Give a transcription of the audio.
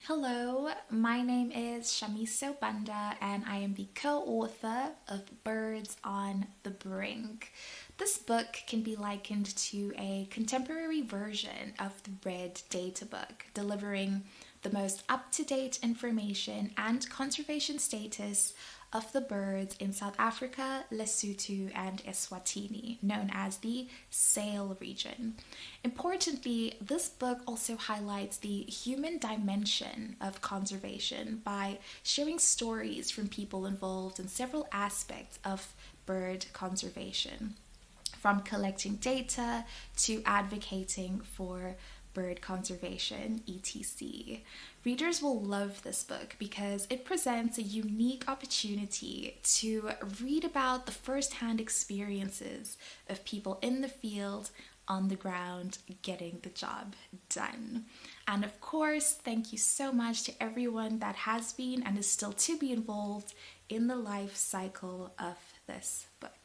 Hello, my name is Shamiso Banda and I am the co-author of Birds on the Brink. This book can be likened to a contemporary version of the Red Data book, delivering the most up-to-date information and conservation status of the birds in South Africa, Lesotho and Eswatini, known as the Sale region. Importantly, this book also highlights the human dimension of conservation by sharing stories from people involved in several aspects of bird conservation, from collecting data to advocating for bird conservation, etc. Readers will love this book because it presents a unique opportunity to read about the first-hand experiences of people in the field, on the ground, getting the job done. And of course, thank you so much to everyone that has been and is still to be involved in the life cycle of this book.